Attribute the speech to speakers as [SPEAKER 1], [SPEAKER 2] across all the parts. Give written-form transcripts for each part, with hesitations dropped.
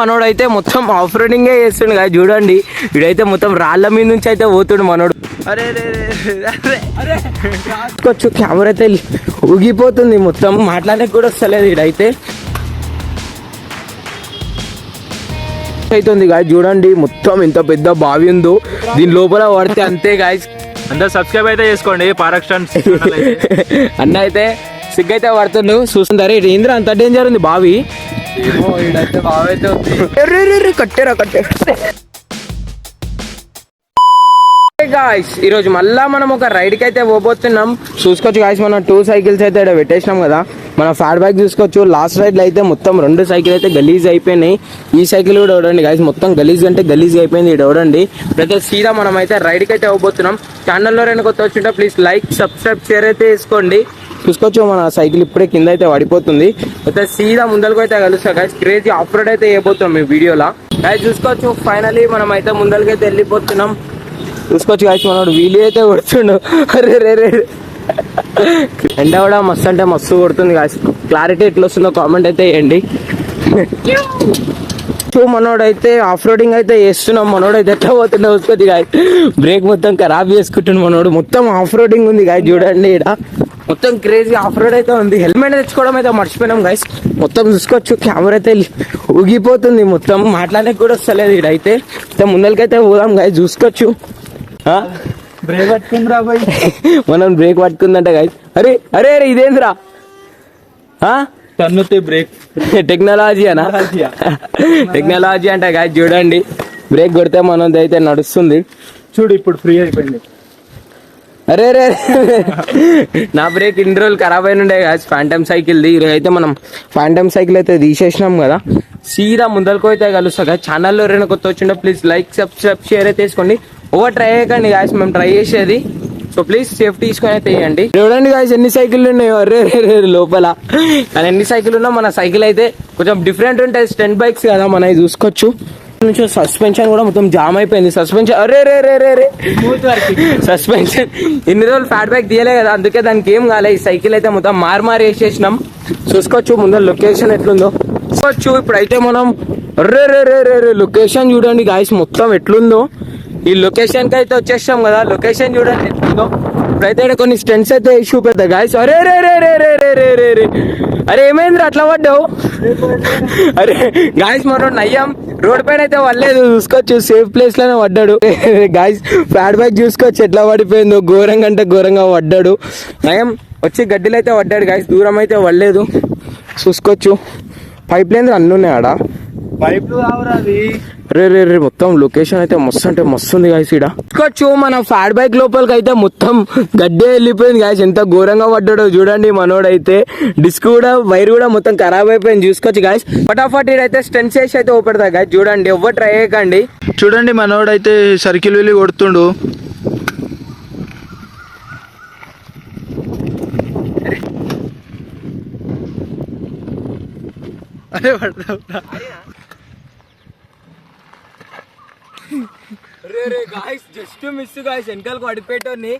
[SPEAKER 1] మనోడైతే మొత్తం ఆఫ్ రోడింగే చేస్తుండు కదా చూడండి. వీడైతే మొత్తం రాళ్ళ మీద నుంచి అయితే పోతుండు మనోడు. అరే రాసుకోవచ్చు, కెమెరా అయితే ఊగిపోతుంది మొత్తం, మాట్లాడడానికి కూడా వస్తలేదు. వీడైతే అవుతుంది గాయస్ చూడండి, మొత్తం ఎంత పెద్ద బావి ఉందో, దీని లోపల పడితే అంతే గాయస్.
[SPEAKER 2] అందరు సబ్స్క్రైబ్ అయితే చేసుకోండి పారక్ స్టంట్స్
[SPEAKER 1] అన్న అయితే సిగ్గైతే పడుతుండు చూస్తుంటారు. ఏంద్ర అంత డేంజర్ ఉంది బావి.
[SPEAKER 2] బావి అయితే ఉంది.
[SPEAKER 1] కట్టేరా గాయస్ ఈరోజు మళ్ళా మనం ఒక రైడ్ కి అయితే పోబోతున్నాం. చూసుకోవచ్చు గాయస్, మనం 2 సైకిల్స్ అయితే ఇక్కడ పెట్టేసినాం కదా. మన ఫ్యాట్ బ్యాగ్ చూసుకోవచ్చు. లాస్ట్ రైడ్ లో అయితే మొత్తం 2 సైకిల్ అయితే గలీజ్ అయిపోయినాయి. ఈ సైకిల్ కూడా చూడండి గాయస్, మొత్తం గలీజ్ అంటే గలీజ్ అయిపోయింది. ఇది చూడండి. ప్రతి సీదా మనం అయితే రైడ్ కి అయితే పోబోతున్నాం. ఛానల్లో రెండు కొత్త వచ్చింటే ప్లీజ్ లైక్ సబ్స్క్రైబ్ షేర్ అయితే వేసుకోండి. చూసుకోవచ్చు మన సైకిల్ ఇప్పుడే కింద అయితే పడిపోతుంది. అయితే సీదా ముందరకు అయితే కలుస్తా గాయస్. క్రేజీ ఆఫ్ రోడ్ అయితే వేయబోతున్నాం ఈ వీడియోలో గాయస్. చూసుకోవచ్చు ఫైనలీ మనం అయితే ముందరికి అయితే వెళ్ళిపోతున్నాం. చూసుకోవచ్చు గాయస్, మనోడు వీలు అయితే కొడుతుండు. అరే ఎండ కూడా మస్తు అంటే మస్తు కొడుతుంది గాయస్. క్లారిటీ ఎట్లా వస్తుందో కామెంట్ అయితే వేయండి. సో మనోడైతే ఆఫ్ రోడింగ్ అయితే చేస్తున్నాం. మనోడైతే ఎట్లా పోతుండే చూసుకోవచ్చు గాయస్. బ్రేక్ మొత్తం ఖరాబ్ చేసుకుంటుండు మనోడు. మొత్తం ఆఫ్ రోడింగ్ ఉంది గాయస్ చూడండి. ఇక్కడ మొత్తం క్రేజీ ఆఫ్ రోడ్ అయితే ఉంది. హెల్మెట్ తెచ్చుకోవడం అయితే మర్చిపోయినాం గైస్. మొత్తం చూసుకోవచ్చు, కెమెరా అయితే ఊగిపోతుంది మొత్తం, మాట్లాడడానికి కూడా వస్తలేదు. ఇడైతే ముందరికైతే పోదాం గైస్. చూసుకోవచ్చు
[SPEAKER 2] బ్రేక్ పట్టుకుందిరా బాయ్.
[SPEAKER 1] మనం బ్రేక్ పట్టుకుందంట గైస్. అరే ఇదేంద్రా
[SPEAKER 2] టన్నుతే బ్రేక్
[SPEAKER 1] టెక్నాలజీ అనా? టెక్నాలజీ అంట గైస్ చూడండి. బ్రేక్ కొడితే మనది అయితే నడుస్తుంది.
[SPEAKER 2] చూడు ఇప్పుడు ఫ్రీ అయిపోయింది.
[SPEAKER 1] అరే నా బ్రేక్ ఇన్ని రోజులు ఖరాబ్ అయిన ఉండే కదా ఫ్యాంటమ్ సైకిల్ది. ఈరోజు అయితే మనం ఫ్యాంటమ్ సైకిల్ అయితే తీసేసినాం కదా. సీదా ముందరకు అయితే కలుస్తా కదా. ఛానల్లో ఎవరైనా కొత్త వచ్చిండే ప్లీజ్ లైక్ సబ్స్క్రైబ్ షేర్ అయితే వేసుకోండి. ఓవర్ ట్రై చేయకండి గాయస్, మేము ట్రై చేసేది. సో ప్లీజ్ సేఫ్టీ తీసుకొని అయితే వేయండి. చూడండి గాయస్ ఎన్ని సైకిల్ ఉన్నాయి అరే లోపల. కానీ ఎన్ని సైకిల్ ఉన్నా మన సైకిల్ అయితే కొంచెం డిఫరెంట్ ఉంటాయి. స్టెంట్ బైక్స్ కదా మనవి. చూసుకోవచ్చు నుంచి సస్పెన్షన్ కూడా మొత్తం జామ్ అయిపోయింది. సస్పెన్షన్ సస్పెన్షన్ ఇన్ని రోజులు ఫ్యాట్ బ్యాక్ తీయలే కదా, అందుకే దానికి ఏం కాలే. ఈ సైకిల్ అయితే మొత్తం మారి వేసేసినాం. చూసుకోవచ్చు ముందర లొకేషన్ ఎట్లుందో చూసుకోవచ్చు. ఇప్పుడైతే మనం లొకేషన్ చూడండి గాయస్ మొత్తం ఎట్లుందో. ఈ లొకేషన్ కి అయితే వచ్చేసాం కదా. లొకేషన్ చూడండి ఎట్లుందో. ఇప్పుడైతే ఇక్కడ కొన్ని స్టెంట్స్ అయితే ఇష్యూ పెడతా గాయస్. అరే ఏమైంది అట్లా పడ్డావు? అరే గాయస్ మనం నయ్యాం, రోడ్ పైన అయితే పడలేదు. చూసుకోవచ్చు సేఫ్ ప్లేస్ లోనే పడ్డాడు గాయస్. ఫ్లాట్ బ్యాక్ చూసుకోవచ్చు ఎట్లా పడిపోయిందో. ఘోరంగా అంటే ఘోరంగా పడ్డాడు. నయం వచ్చి గడ్డిలో అయితే పడ్డాడు గాయస్, దూరం అయితే పడలేదు. చూసుకోవచ్చు పైప్ లైన్ అన్నీ ఉన్నాయి ఆడ.
[SPEAKER 2] పైప్
[SPEAKER 1] రే మొత్తం లొకేషన్ అయితే మస్తు అంటే మస్తు ఉంది గాయస్. ఇక్కడ చూసుకోవచ్చు మన ఫ్యాట్ బైక్ లోపలికి అయితే మొత్తం గడ్డే వెళ్ళిపోయింది గాయస్. ఎంత ఘోరంగా పడ్డాడో చూడండి. మనోడైతే డిస్క్ కూడా వైర్ కూడా మొత్తం ఖరాబ్ అయిపోయింది. చూసుకోవచ్చు గాయస్. ఫటాఫట్ ఇదైతే స్టెంట్ చేసి అయితే ఓపెడతా గాయస్. చూడండి ఎవ్వరు ట్రై చేయకండి.
[SPEAKER 2] చూడండి మనోడైతే సర్కిల్ వెళ్ళి కొడుతుండు. అరే
[SPEAKER 1] గాయస్ జస్ట్ మిస్ గాయస్. వెనకాలకు పడిపోయేటోని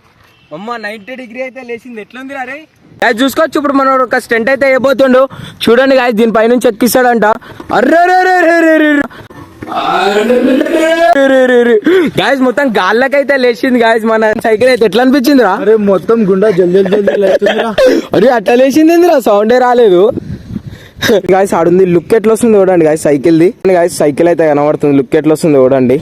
[SPEAKER 1] అమ్మ 90 డిగ్రీ అయితే లేచింది. ఎట్లుంది రే గాయస్? చూసుకోవచ్చు ఇప్పుడు మనం ఒక స్టెంట్ అయితే వేయబోతుండు. చూడండి గాయస్ దీని పైనుంచి ఎక్కిస్తాడంట. గాయస్ మొత్తం గాల్లకైతే లేచింది గాయస్. మన సైకిల్ అయితే ఎట్లా అనిపించింది రా?
[SPEAKER 2] అరే మొత్తం గుండా జల్దీ
[SPEAKER 1] అరే అట్లా లేచింది రా, సౌండే రాలేదు గాయస్. ఆడుంది లుక్ ఎట్లా వస్తుంది చూడండి గాయస్ సైకిల్ది. గాయస్ సైకిల్ అయితే కనబడుతుంది, లుక్ ఎట్లా వస్తుంది చూడండి.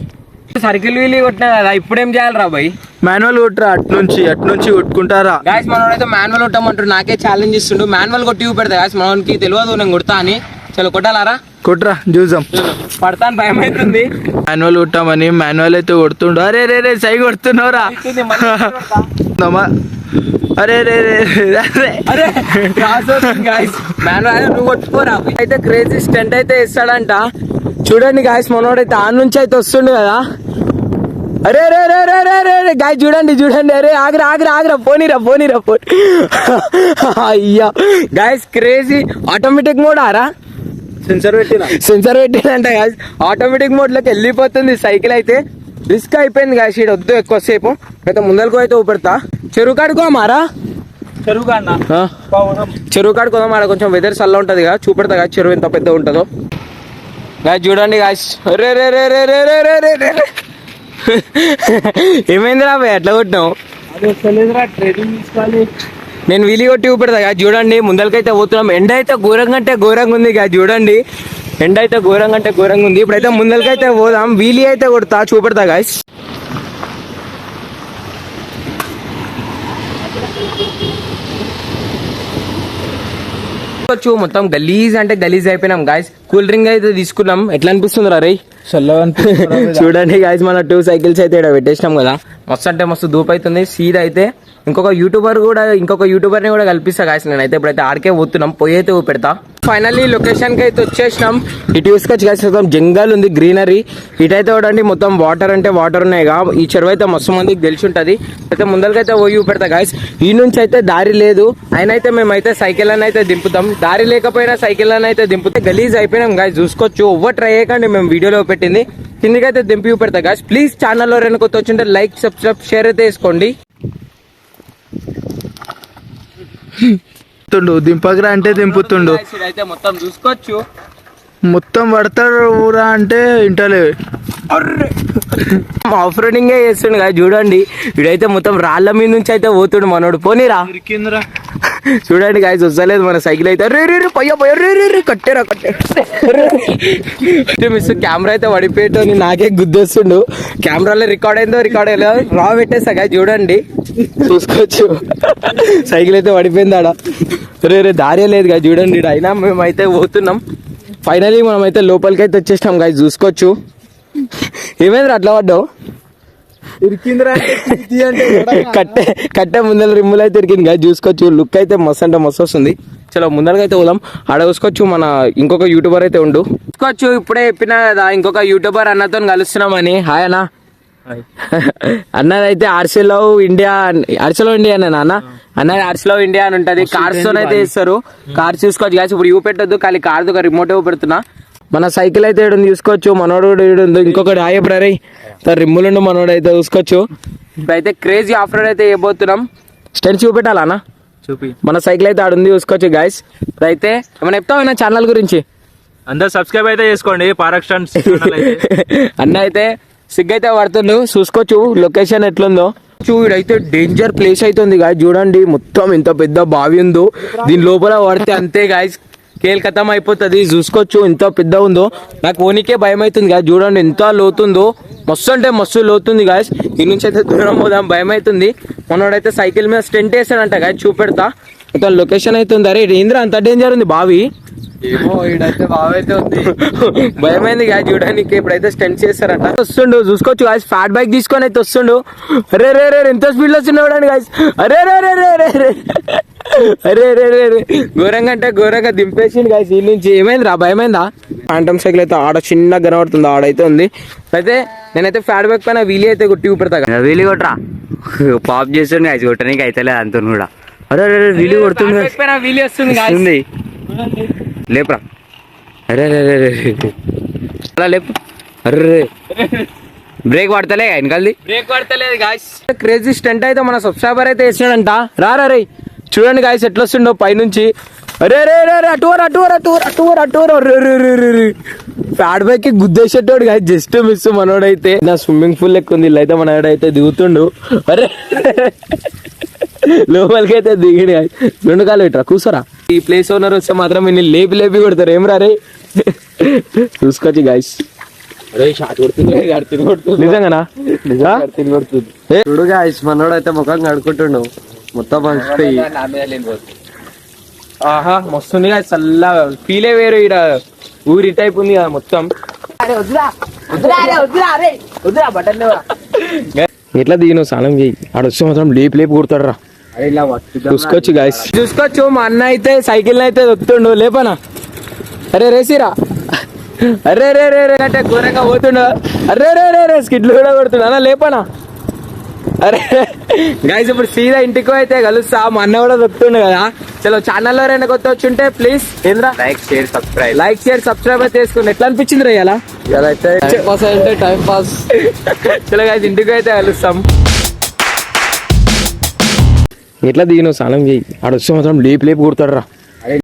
[SPEAKER 1] సర్కిల్ వీలు కొట్టినా కదా, ఇప్పుడు ఏం చేయాలి రా బాయ్?
[SPEAKER 2] మాన్యువల్ కొట్టరా, అట్నుంచి కొట్టుకుంటారా
[SPEAKER 1] గాయస్. మనోడైతే మాన్యువల్ కొట్టమంటారు, నాకే ఛాలెంజ్ ఇస్తుండు. మాన్యువల్ కొట్టి పెడతా గాయస్. మనకి తెలియదు నేను కొడతా అని. చలో కొట్టాలారా?
[SPEAKER 2] కొట్రా చూద్దాం.
[SPEAKER 1] పడతాను భయం అవుతుంది.
[SPEAKER 2] మాన్యువల్ కొట్టామని మాన్యువల్ అయితే కొడుతుండు. అరే సై కొడుతున్నావురా. అరే
[SPEAKER 1] నువ్వు కొట్టుకోరా. అయితే క్రేజీ స్టంట్ అయితే ఇస్తాడంట. చూడండి గాయస్ మనోడైతే ఆ నుంచి అయితే వస్తుండు కదా. అరే గాయస్ చూడండి. అరే ఆగ్రా పోనీరా. అయ్యా గాయస్ క్రేజీ ఆటోమేటిక్ మోడ్ ఆరా? సెన్సర్ పెట్టినంట గాయస్. ఆటోమేటిక్ మోడ్ లోకి వెళ్ళిపోతుంది సైకిల్ అయితే. రిస్క్ అయిపోయింది గాయస్. ఇక్కడ వద్దు ఎక్కువసేపు. అయితే ముందరకు అయితే ఊపెడతా. చెరువు కాడుకోమారా? చెరువు కాడుకోదాం. ఆడ కొంచెం వెదర్ చల్ల ఉంటది కదా, చూపెడతా కదా చెరువు ఎంత పెద్ద ఉంటుందో. గాయస్ చూడండి గాయస్, రే రే రే రే రే రే రే రే రే. ఏమైంది రా భయ్ అట్లా కొట్టినావు?
[SPEAKER 2] ట్రైనింగ్ తీసుకోవాలి.
[SPEAKER 1] నేను వీలి కొట్టి చూపెడతా గాయస్, చూడండి ముందరికైతే పోతున్నాం. ఎండ అయితే ఘోరంగా అంటే ఘోరంగా ఉంది గాయస్, చూడండి ఎండ అయితే ఘోరంగా అంటే ఘోరంగా ఉంది. ఇప్పుడైతే ముందరికైతే పోదాం, వీలి అయితే కొడతా చూపెడతా గాయస్. మొత్తం గలీజ్ అంటే గలీజ్ అయిపోయినాం గాయస్. కూల్ డ్రింక్ అయితే తీసుకున్నాం, ఎట్లా అనిపిస్తుంది రా రే? చూడండి గాయస్, మన 2 సైకిల్స్ అయితే ఇక్కడ పెట్టేసినాం కదా, మస్తు అంటే మస్తు దూపు అవుతుంది. సీదా అయితే ఇంకొక యూట్యూబర్ ని కూడా కల్పిస్తా గాయస్. నేనైతే ఇప్పుడైతే ఆడికే పోతున్నాం, పోయి అయితే పెడతా. ఫైనల్లీ లొకేషన్ కి అయితే వచ్చేసినాం. ఇటు చూసుకోవచ్చు గాయస్, మొత్తం జంగల్ ఉంది, గ్రీనరీ. ఇటైతే చూడండి మొత్తం వాటర్ అంటే వాటర్ ఉన్నాయిగా. ఈ చెరువు అయితే మస్తు మందికి తెలిసి ఉంటది. అయితే ముందరికైతే పోయి పెడతా గాయస్. ఈ నుంచి అయితే దారి లేదు, అయినా అయితే మేమైతే సైకిల్ అని అయితే దింపుతాం. దారి లేకపోయినా సైకిల్ అని అయితే దింపుతాం. గలీజ్ అయిపోయినాం గాయస్, చూసుకోవచ్చు. ఎవ్వరు ట్రై చేయకండి, మేము వీడియోలో పెట్టింది కిందికైతే దింపి పెడతా గాయస్. ప్లీజ్ ఛానల్లో రెండు కొత్త వచ్చింటే లైక్ సబ్స్క్రైబ్ షేర్ అయితే వేసుకోండి.
[SPEAKER 2] దింపకరా అంటే దింపుతుండు.
[SPEAKER 1] అయితే మొత్తం చూసుకోవచ్చు,
[SPEAKER 2] మొత్తం పడతాడు ఊరా అంటే ఇంటలే.
[SPEAKER 1] ఆఫ్ రోడింగ్ చేస్తుండు కదా, చూడండి వీడైతే మొత్తం రాళ్ళ మీద నుంచి అయితే పోతుండు మనోడు. పోనీరా చూడండి గాయస్, వస్తలేదు మన సైకిల్ అయితే. రే రే రే పయ్యా పయ్యా రే రే రే కట్టేరా మిస్. కెమెరా అయితే పడిపోయేటోని నాకే గుద్దేస్తుండు. కెమెరాలో రికార్డ్ అయిందో రికార్డ్ అయ్యో రా పెట్టేస్తా గాయస్, చూడండి చూసుకోవచ్చు. సైకిల్ అయితే పడిపోయింది ఆడ. రే రే దారే లేదు కదా, చూడండి. అయినా మేమైతే పోతున్నాం. ఫైనలీ మనం అయితే లోపలికి అయితే వచ్చేసినాం గాయస్, చూసుకోవచ్చు. ఏమైంది అట్లా పడ్డావు? కట్టే ముందర రిమ్ములు అయితే ఇరికింది గాయస్, చూసుకోవచ్చు. లుక్ అయితే మస్తు అంటే మస్తు వస్తుంది. చలో ముందరగా అయితే పోదాం. ఆడ చూసుకోవచ్చు మన ఇంకొక యూట్యూబర్ అయితే ఉండు. చూసుకోవచ్చు, ఇప్పుడే చెప్పినా కదా ఇంకొక యూట్యూబర్ అన్నతో కలుస్తున్నామని. హాయ్ అన్న. అన్నదైతే ఆర్సీలో ఇండియా అన్న అన్నది ఆర్సీలో ఇండియా అని ఉంటది. కార్స్ తో అయితే ఇస్తారు. కార్స్ చూసుకోవచ్చు గాయస్. ఇప్పుడు ఇవి పెట్టద్దు, ఖాళీ కార్తో ఒక రిమోట్ పెడుతున్నా. మన సైకిల్ అయితే ఏడు చూసుకోవచ్చు. మనోడు కూడా ఏడు, ఇంకొకటి హాయ్ ఎప్పుడరే రిమ్ములుండు మనోడు అయితే చూసుకోవచ్చు. ఇప్పుడైతే క్రేజీ ఆఫ్ రోడ్ అయితే వేయబోతున్నాం. స్టెన్స్ చూపెట్టాలా అన్న?
[SPEAKER 2] చూపి.
[SPEAKER 1] మన సైకిల్ అయితే ఆడుంది చూసుకోవచ్చు గాయస్. ఇప్పుడైతే ఏమైనా చెప్తావు ఛానల్ గురించి?
[SPEAKER 2] అందరు సబ్స్క్రైబ్ అయితే చేసుకోండి. పారక్ స్టంట్స్
[SPEAKER 1] అన్న అయితే సిగ్గైతే పడుతుండు, చూసుకోవచ్చు లొకేషన్ ఎట్లుందో. ఇదైతే డేంజర్ ప్లేస్ అవుతుంది గాయస్, చూడండి మొత్తం ఎంత పెద్ద బావి ఉందో. దీని లోపల పడితే అంతే గాయస్, కేల్కతం అయిపోతుంది. చూసుకోవచ్చు ఎంత పెద్ద ఉందో. నాకు ఓనికే భయం అవుతుంది గాయస్, చూడండి ఎంత లోతుందో. మస్తు అంటే మస్తు లోతుంది గాయస్. ఈ నుంచి అయితే దూరం పోదాం, భయం అవుతుంది. మనోడైతే సైకిల్ మీద స్టెంట్ వేస్తాడంట గాయస్, చూపెడతా. మొత్తం లొకేషన్ అయితే ఉంది. అరే ఏంద్ర అంత డేంజర్ ఉంది బావి?
[SPEAKER 2] ఏమో ఈడైతే బావైతే ఉంది.
[SPEAKER 1] భయమైంది గాయ చూడడానికి. ఇప్పుడైతే స్టెంట్ చేస్తారంట. వస్తుండు చూసుకోవచ్చు గాయస్, ఫ్యాట్ బైక్ తీసుకొని అయితే వస్తుండు. అరే రే రే ఎంత స్పీడ్ లో వస్తున్నాడు చూడండి గాయస్. అరే రే రే రే రే రే అరే రే రే రే ఘోరంగా అంటే ఘోరంగా దింపేసిండు గాయస్. ఈ నుంచి ఏమైంది రా, భయమైందా? ఫాంటమ్ సైకిల్ అయితే ఆడ చిన్నగా కనబడుతుంది, ఆడైతే ఉంది. అయితే నేనైతే ఫ్యాట్ బైక్ పైన వీలీ అయితే కొట్టి ఊపెడతా.
[SPEAKER 3] వీలు కొట్టరా పాప్ చేస్తుంది గాయస్, కొట్టడానికి అయితే లేదు అంత కూడా. అరే వీలు కొడుతుంది,
[SPEAKER 1] వీలీ వస్తుంది
[SPEAKER 3] లేపురా. అరే అలా లేపు. అర్రే బ్రేక్ పడతలే వెనకాలది,
[SPEAKER 1] బ్రేక్ పడతలేదు గాయస్. క్రేజీ స్టంట్ అయితే మన సబ్స్క్రైబర్ అయితే వేసినాడంట. రే చూడండి గాయస్ ఎట్లా వస్తుండో పైనుంచి. అరే రే రే అటూర్ ఫ్యాట్ బైక్ కి గుద్దేసేటోడు గాయస్, జస్ట్ మిస్. మనోడైతే నా స్విమ్మింగ్ పూల్ లెక్క ఉంది, అయితే మనోడైతే దిగుతుండు. అరే లోపలికి అయితే దిగిడు గాయస్. 2 కాలు పెట్టరా, కూర్చోరా. ఈ ప్లేస్ ఓనర్ వస్తే మాత్రం నేను లేపి కొడతారు. ఏం రే చూసుకోవచ్చు గాయస్. నిజంగానా?
[SPEAKER 3] చూడు గాయస్, మనోడు అయితే ముఖం కడుకుంటుండు మొత్తం మర్చిపోయి.
[SPEAKER 1] ఆహా మస్తుంది గాయస్, చల్ల ఫీలే వేరు. ఈడ ఊరి టైప్ ఉంది కదా మొత్తం. ఎట్లా దిగిన స్నానం చేయి, ఆడొస్తే మాత్రం లేపి కొడతాడు రా. చూసుకోవచ్చు గాయస్, చూసుకోవచ్చు. మా అన్న అయితే సైకిల్ అయితే దొక్కుతుండు, లేపనా? అరే రేసిరా. అరే రే రే అంటే ఘోరంగా పోతుండు. అరే రే స్కిడ్లు కూడా కొడుతుండు అన్న, లేపనా? అరే గాయస్ ఇప్పుడు సీదా ఇంటికి అయితే కలుస్తా. మా అన్న కూడా దొక్కుతుండు కదా. చలో ఛానల్లో రెండు కొత్త వచ్చి ఉంటే ప్లీజ్ ఏంద్రా
[SPEAKER 3] లైక్ షేర్
[SPEAKER 1] సబ్స్క్రైబ్ అయితే చేసుకోండి. ఎట్లా అనిపించింది రా ఇలా?
[SPEAKER 3] అయితే టైం పాస్.
[SPEAKER 1] చలో గాయస్ ఇంటికి అయితే కలుస్తాం. ఎట్లా దిగిన స్నానం చేయి, ఆడొస్తే మాత్రం లేపి కొడతాడు రా.